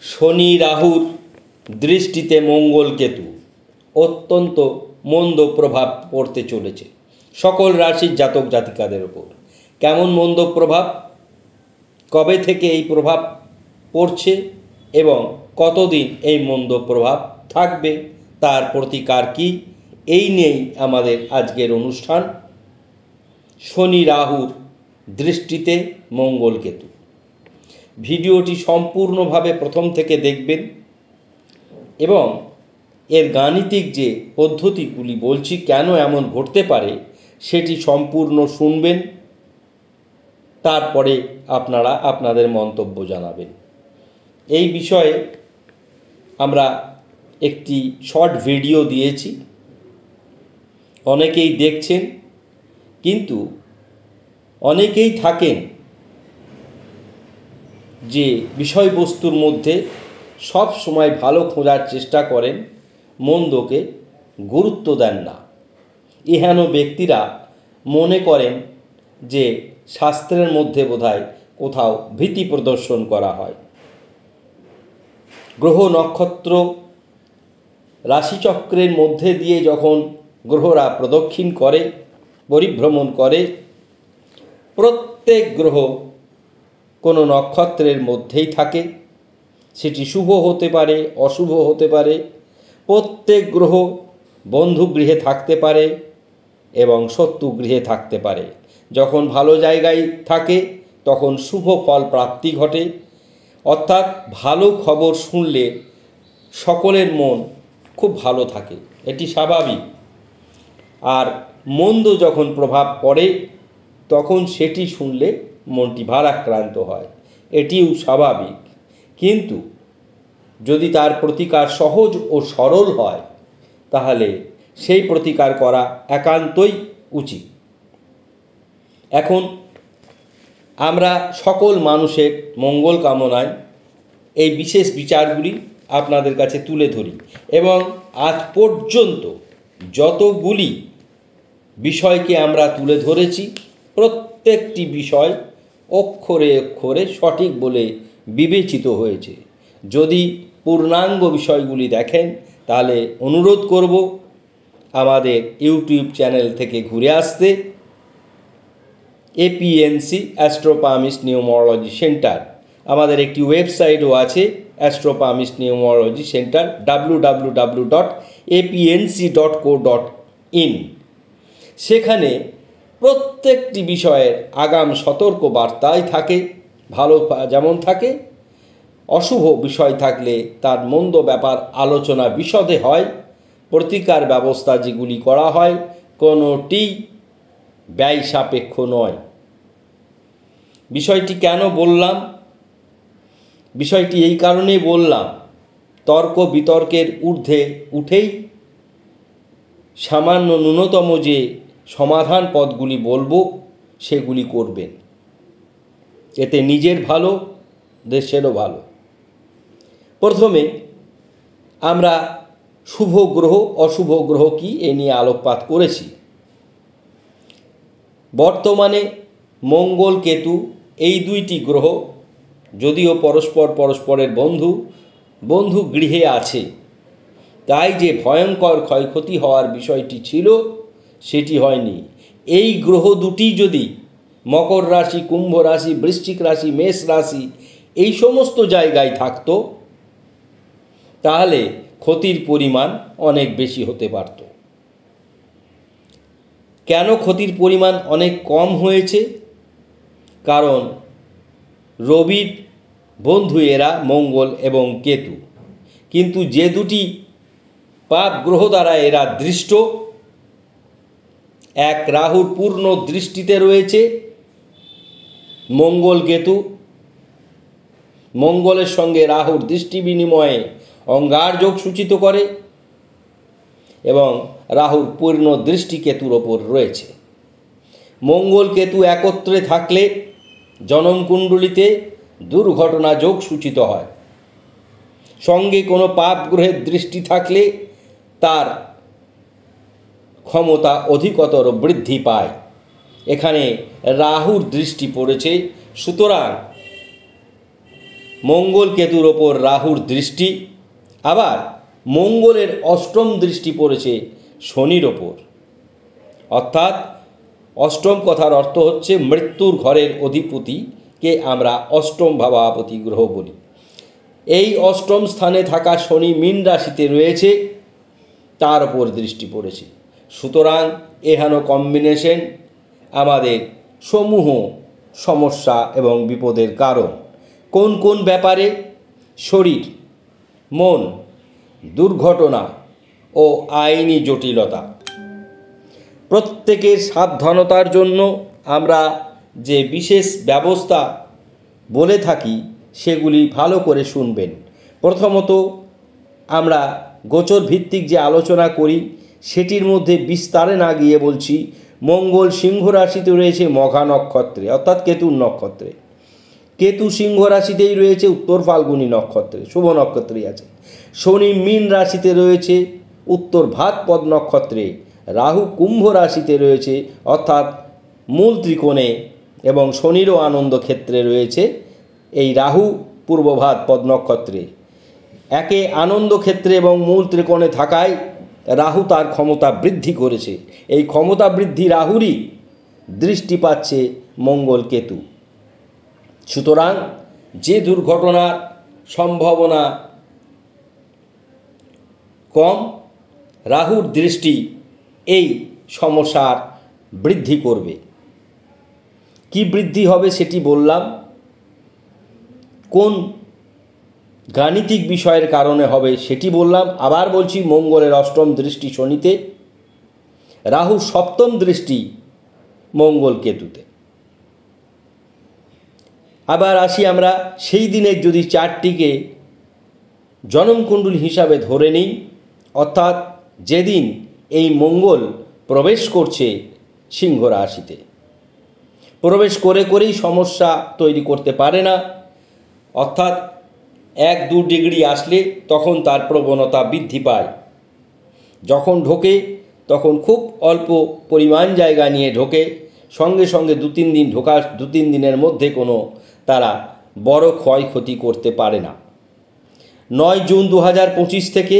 শনি রাহুর দৃষ্টিতে মঙ্গল কেতু অত্যন্ত মন্দ প্রভাব পড়তে চলেছে সকল রাশির জাতক জাতিকাদের ওপর। কেমন মন্দ প্রভাব, কবে থেকে এই প্রভাব পড়ছে এবং কতদিন এই মন্দ প্রভাব থাকবে, তার প্রতিকার কি, এই নিয়েই আমাদের আজকের অনুষ্ঠান। শনি রাহুর দৃষ্টিতে মঙ্গল কেতু। ভিডিওটি সম্পূর্ণভাবে প্রথম থেকে দেখবেন এবং এর গাণিতিক যে পদ্ধতিগুলি বলছি কেন এমন ঘটতে পারে সেটি সম্পূর্ণ শুনবেন, তারপরে আপনারা আপনাদের মন্তব্য জানাবেন। এই বিষয়ে আমরা একটি শর্ট ভিডিও দিয়েছি, অনেকেই দেখছেন, কিন্তু অনেকেই থাকেন যে বিষয়বস্তুর মধ্যে সব সময় ভালো খোঁজার চেষ্টা করেন, মন্দকে গুরুত্ব দেন না। ইহেন ব্যক্তিরা মনে করেন যে শাস্ত্রের মধ্যে বোধহয় কোথাও ভীতি প্রদর্শন করা হয়। গ্রহ নক্ষত্র রাশিচক্রের মধ্যে দিয়ে যখন গ্রহরা প্রদক্ষিণ করে, পরিভ্রমণ করে, প্রত্যেক গ্রহ কোনো নক্ষত্রের মধ্যেই থাকে, সেটি শুভ হতে পারে, অশুভ হতে পারে। প্রত্যেক গ্রহ বন্ধু গৃহে থাকতে পারে এবং শত্রু গৃহে থাকতে পারে। যখন ভালো জায়গায় থাকে তখন শুভ ফল প্রাপ্তি ঘটে, অর্থাৎ ভালো খবর শুনলে সকলের মন খুব ভালো থাকে, এটি স্বাভাবিক। আর মন্দ যখন প্রভাব পড়ে তখন সেটি শুনলে মনটি ভারাক্রান্ত হয়, এটিও স্বাভাবিক। কিন্তু যদি তার প্রতিকার সহজ ও সরল হয় তাহলে সেই প্রতিকার করা একান্তই উচিত। এখন আমরা সকল মানুষের মঙ্গল কামনায় এই বিশেষ বিচারগুলি আপনাদের কাছে তুলে ধরি এবং আজ পর্যন্ত যতগুলি বিষয়কে আমরা তুলে ধরেছি প্রত্যেকটি বিষয় অক্ষরে অক্ষরে সঠিক বলে বিবেচিত হয়েছে। যদি পূর্ণাঙ্গ বিষয়গুলি দেখেন তাহলে অনুরোধ করব আমাদের ইউটিউব চ্যানেল থেকে ঘুরে আসতে। এপিএনসি অ্যাস্ট্রোপামিস্ট নিউমোরোলজি সেন্টার, আমাদের একটি ওয়েবসাইটও আছে অ্যাস্ট্রোপামিস্ট নিউমোরোলজি সেন্টার www.apnc.co.in। সেখানে প্রত্যেকটি বিষয়ের আগাম সতর্ক বার্তাই থাকে, ভালো যেমন থাকে, অশুভ বিষয় থাকলে তার মন্দ ব্যাপার আলোচনা বিশদে হয়। প্রতিকার ব্যবস্থা যেগুলি করা হয় কোনোটি ব্যয় সাপেক্ষ নয়। বিষয়টি কেন বললাম, বিষয়টি এই কারণেই বললাম, তর্ক বিতর্কের ঊর্ধ্বে উঠেই সামান্য ন্যূনতম যে সমাধান পথগুলি বলবো সেগুলি করবেন, এতে নিজের ভালো, দেশেরও ভালো। প্রথমে আমরা শুভ গ্রহ অশুভ গ্রহ কি এ নিয়ে আলোকপাত করেছি। বর্তমানে মঙ্গল কেতু এই দুইটি গ্রহ যদিও পরস্পরের বন্ধু গৃহে আছে, তাই যে ভয়ঙ্কর ক্ষয়ক্ষতি হওয়ার বিষয়টি ছিল সেটি হয়নি। এই গ্রহ দুটি যদি মকর রাশি, কুম্ভ রাশি, বৃশ্চিক রাশি, মেষ রাশি এই সমস্ত জায়গায় থাকতো তাহলে ক্ষতির পরিমাণ অনেক বেশি হতে পারত। কেন ক্ষতির পরিমাণ অনেক কম হয়েছে? কারণ রবির বন্ধু এরা মঙ্গল এবং কেতু, কিন্তু যে দুটি পাপ গ্রহ দ্বারা এরা দৃষ্ট, এক রাহুর পূর্ণ দৃষ্টিতে রয়েছে মঙ্গল কেতু, মঙ্গলের সঙ্গে রাহুর দৃষ্টি বিনিময়ে অঙ্গার যোগ সূচিত করে এবং রাহুর পূর্ণ দৃষ্টি কেতুর ওপর রয়েছে। মঙ্গল কেতু একত্রে থাকলে জনমকুণ্ডলিতে দুর্ঘটনা যোগ সূচিত হয়। সঙ্গে কোনো পাপ গ্রহের দৃষ্টি থাকলে তার ক্ষমতা অধিকতর বৃদ্ধি পায়। এখানে রাহুর দৃষ্টি পড়েছে, সুতরাং মঙ্গল কেতুর ওপর রাহুর দৃষ্টি, আবার মঙ্গলের অষ্টম দৃষ্টি পড়েছে শনির ওপর। অর্থাৎ অষ্টম কথার অর্থ হচ্ছে মৃত্যুর ঘরের অধিপতিকে আমরা অষ্টম ভাবাপতি গ্রহ বলি। এই অষ্টম স্থানে থাকা শনি মীন রাশিতে রয়েছে, তার ওপর দৃষ্টি পড়েছে। সুতরাং এহেন কম্বিনেশন আমাদের সমূহ সমস্যা এবং বিপদের কারণ। কোন কোন ব্যাপারে? শরীর, মন, দুর্ঘটনা ও আইনি জটিলতা। প্রত্যেকের সাবধানতার জন্য আমরা যে বিশেষ ব্যবস্থা বলে থাকি সেগুলি ভালো করে শুনবেন। প্রথমত, আমরা গোচর ভিত্তিক যে আলোচনা করি সেটির মধ্যে বিস্তারে না গিয়ে বলছি, মঙ্গল সিংহ রাশিতে রয়েছে মঘা নক্ষত্রে, অর্থাৎ কেতুর নক্ষত্রে। কেতু সিংহ রাশিতেই রয়েছে উত্তর ফাল্গুনী নক্ষত্রে, শুভ নক্ষত্রেই আছে। শনি মীন রাশিতে রয়েছে উত্তর ভাদ্রপদ নক্ষত্রে, রাহু কুম্ভ রাশিতে রয়েছে অর্থাৎ মূল ত্রিকোণে, এবং শনিরও আনন্দ ক্ষেত্রে রয়েছে এই রাহু পূর্ব ভাদ্রপদ নক্ষত্রে। একে আনন্দ ক্ষেত্রে এবং মূল ত্রিকোণে থাকায় রাহু তার ক্ষমতা বৃদ্ধি করেছে। এই ক্ষমতা বৃদ্ধি রাহুরই দৃষ্টি পাচ্ছে মঙ্গল কেতু। সুতরাং যে দুর্ঘটনার সম্ভাবনা কম, রাহুর দৃষ্টি এই সমস্যার বৃদ্ধি করবে। কি বৃদ্ধি হবে সেটি বললাম। কোন গাণিতিক বিষয়ের কারণে হবে সেটি বললাম। আবার বলছি, মঙ্গলের অষ্টম দৃষ্টি শনিতে, রাহু সপ্তম দৃষ্টি মঙ্গল কেতুতে। আবার আসি আমরা সেই দিনের যদি চারটিকে জন্মকুণ্ডলী হিসাবে ধরে নিই, অর্থাৎ যেদিন এই মঙ্গল প্রবেশ করছে সিংহ রাশিতে। প্রবেশ করেই সমস্যা তৈরি করতে পারে না, অর্থাৎ 1-2 ডিগ্রি আসলে তখন তার প্রবণতা বৃদ্ধি পায়। যখন ঢোকে তখন খুব অল্প পরিমাণ জায়গা নিয়ে ঢোকে, সঙ্গে সঙ্গে 2-3 দিন ঢোকার 2-3 দিনের মধ্যে কোনো তারা বড় ক্ষয়ক্ষতি করতে পারে না। 9 জুন 2025 থেকে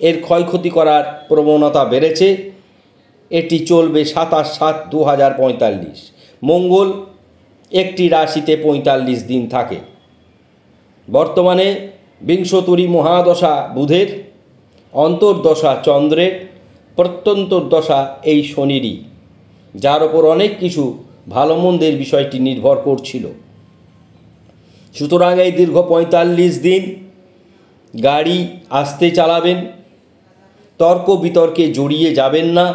এর ক্ষয়ক্ষতি করার প্রবণতা বেড়েছে। এটি চলবে 27/7/2045। মঙ্গল একটি রাশিতে 45 দিন থাকে। বর্তমানে বিংশোত্তরী মহাদশা বুধের, অন্তর্দশা চন্দ্রের, প্রত্যন্তর্দশা এই শনিরই, যার ওপর অনেক কিছু ভালো মন্দের বিষয়টি নির্ভর করছিল। সুতরাং এই দীর্ঘ 45 দিন গাড়ি আস্তে চালাবেন, তর্ক বিতর্কে জড়িয়ে যাবেন না,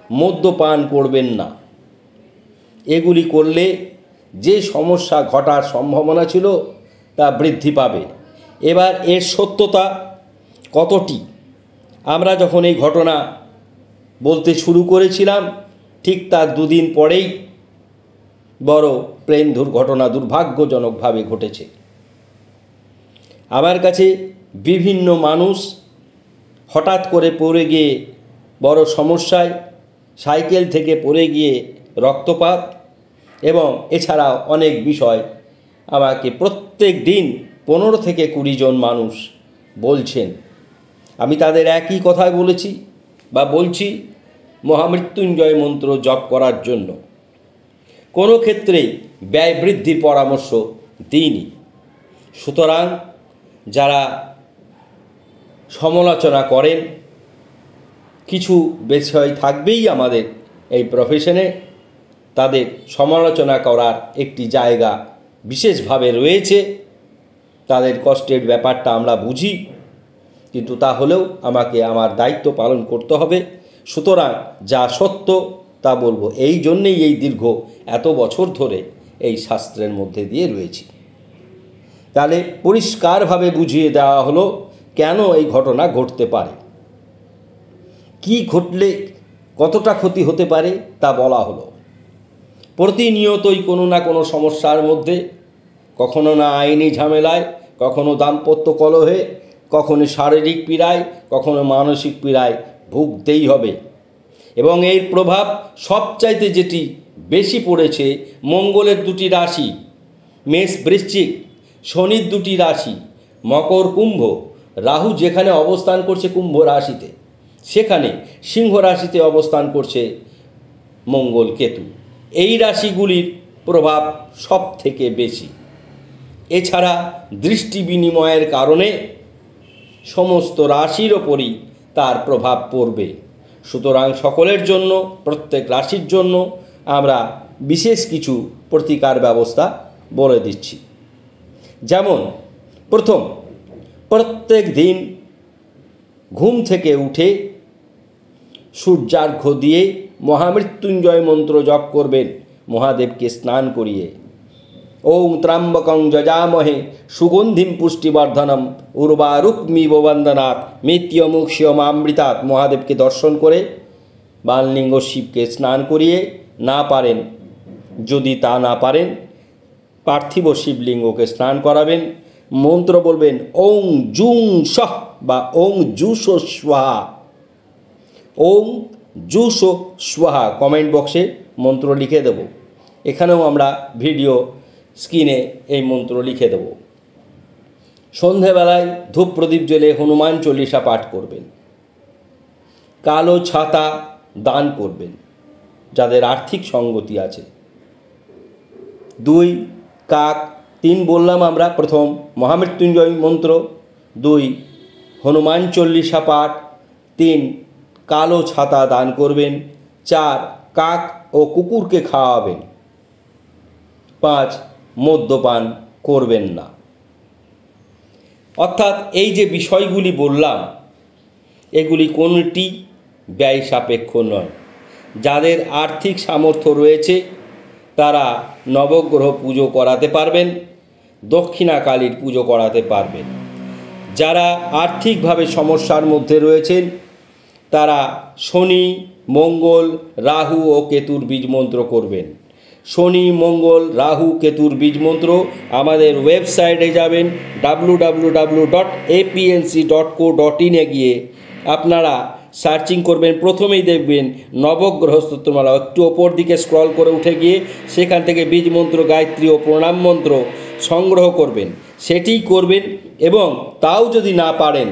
মদ্যপান করবেন না। এগুলি করলে যে সমস্যা ঘটার সম্ভাবনা ছিল তা বৃদ্ধি পাবে। এবার এর সত্যতা কতটি? আমরা যখন এই ঘটনা বলতে শুরু করেছিলাম ঠিক তার 2 দিন পরেই বড় প্লেন দুর্ঘটনা দুর্ভাগ্যজনকভাবে ঘটেছে। আমার কাছে বিভিন্ন মানুষ হঠাৎ করে পড়ে গিয়ে বড় সমস্যায়, সাইকেল থেকে পড়ে গিয়ে রক্তপাত এবং এছাড়াও অনেক বিষয় আমাকে প্রত্যেক দিন 15 থেকে 20 জন মানুষ বলছেন। আমি তাদের একই কথাই বলেছি বা বলছি, মহামৃত্যুঞ্জয় মন্ত্র জপ করার জন্য। কোনো ক্ষেত্রে ব্যয় বৃদ্ধির পরামর্শ দিইনি। সুতরাং যারা সমালোচনা করেন, কিছু বিষয় থাকবেই আমাদের এই প্রফেশনে, তাদের সমালোচনা করার একটি জায়গা বিশেষভাবে রয়েছে। তাদের কষ্টের ব্যাপারটা আমরা বুঝি, কিন্তু তাহলেও আমাকে আমার দায়িত্ব পালন করতে হবে। সুতরাং যা সত্য তা বলবো। এই জন্যেই এই দীর্ঘ এত বছর ধরে এই শাস্ত্রের মধ্যে দিয়ে রয়েছি। তাহলে পরিষ্কারভাবে বুঝিয়ে দেওয়া হলো কেন এই ঘটনা ঘটতে পারে, কি ঘটলে কতটা ক্ষতি হতে পারে তা বলা হলো। প্রতিনিয়তই কোনো না কোনো সমস্যার মধ্যে, কখনো না আইনি ঝামেলায়, কখনো দাম্পত্য কলহে, কখনো শারীরিক পীড়ায়, কখনো মানসিক পীড়ায় ভুগতেই হবে। এবং এর প্রভাব সবচাইতে যেটি বেশি পড়েছে মঙ্গলের 2টি রাশি মেষ বৃশ্চিক, শনির দুটি রাশি মকর কুম্ভ, রাহু যেখানে অবস্থান করছে কুম্ভ রাশিতে, সেখানে সিংহ রাশিতে অবস্থান করছে মঙ্গল কেতু। এই রাশিগুলির প্রভাব সব থেকে বেশি। এছাড়া দৃষ্টি বিনিময়ের কারণে সমস্ত রাশির ওপরই তার প্রভাব পড়বে। সুতরাং সকলের জন্য, প্রত্যেক রাশির জন্য আমরা বিশেষ কিছু প্রতিকার ব্যবস্থা বলে দিচ্ছি। যেমন প্রথম, প্রত্যেক দিন ঘুম থেকে উঠে সূর্যার্ঘ্য দিয়ে মহামৃত্যুঞ্জয় মন্ত্র জপ করবেন মহাদেবকে স্নান করিয়ে। ওং ত্র্যম্বকং যজামহে সুগন্ধিম পুষ্টিবর্ধনম উর্বারুকমিব বন্দনাৎ মৃত্যুমুক্ষ্যমামৃতাৎ। মহাদেবকে দর্শন করে বাললিঙ্গ শিবকে স্নান করিয়ে, না পারেন, যদি তা না পারেন পার্থিব শিবলিঙ্গকে স্নান করাবেন। মন্ত্র বলবেন ওং জুং সহ বা ওং জুস স্বাহা। ওং জুস স্বাহা কমেন্ট বক্সে মন্ত্র লিখে দেব, এখানেও আমরা ভিডিও স্ক্রিনে এই মন্ত্র লিখে দেব। সন্ধেবেলায় ধূপ প্রদীপ জ্বেলে হনুমান চল্লিশা পাঠ করবেন। কালো ছাতা দান করবেন যাদের আর্থিক সঙ্গতি আছে। 2 কাক, 3 বললাম আমরা, প্রথম মহামৃত্যুঞ্জয় মন্ত্র, 2 হনুমান চল্লিশা পাঠ, 3 কালো ছাতা দান করবেন, 4 কাক ও কুকুরকে খাওয়াবেন, 5 মদ্যপান করবেন না। অর্থাৎ এই যে বিষয়গুলি বললাম, এগুলি কোনটি ব্যয় সাপেক্ষ নয়। যাদের আর্থিক সামর্থ্য রয়েছে তারা নবগ্রহ পুজো করাতে পারবেন, দক্ষিণাকালীর পুজো করাতে পারবেন। যারা আর্থিকভাবে সমস্যার মধ্যে রয়েছেন তারা শনি, মঙ্গল, রাহু ও কেতুর বীজ মন্ত্র করবেন। শনি, মঙ্গল, রাহু, কেতুর বীজ মন্ত্র আমাদের ওয়েবসাইটে যাবেন www.apnc.co.in এ গিয়ে আপনারা সার্চিং করবেন, প্রথমেই দেখবেন নবগ্রহ স্তোত্রমালা। একটু ওপর দিকে স্ক্রল করে উঠে গিয়ে সেখান থেকে বীজ মন্ত্র, গায়ত্রী ও প্রণাম মন্ত্র সংগ্রহ করবেন, সেটিই করবেন। এবং তাও যদি না পারেন,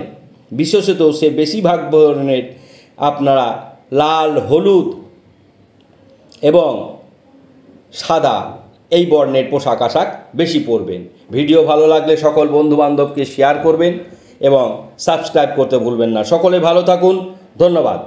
বিশেষত সে বেশিরভাগ ধরনের আপনারা লাল, হলুদ এবং সাদা এই বর্ণের পোশাক আশাক বেশি পরবেন। ভিডিও ভালো লাগলে সকল বন্ধুবান্ধবকে শেয়ার করবেন এবং সাবস্ক্রাইব করতে ভুলবেন না। সকলে ভালো থাকুন, ধন্যবাদ।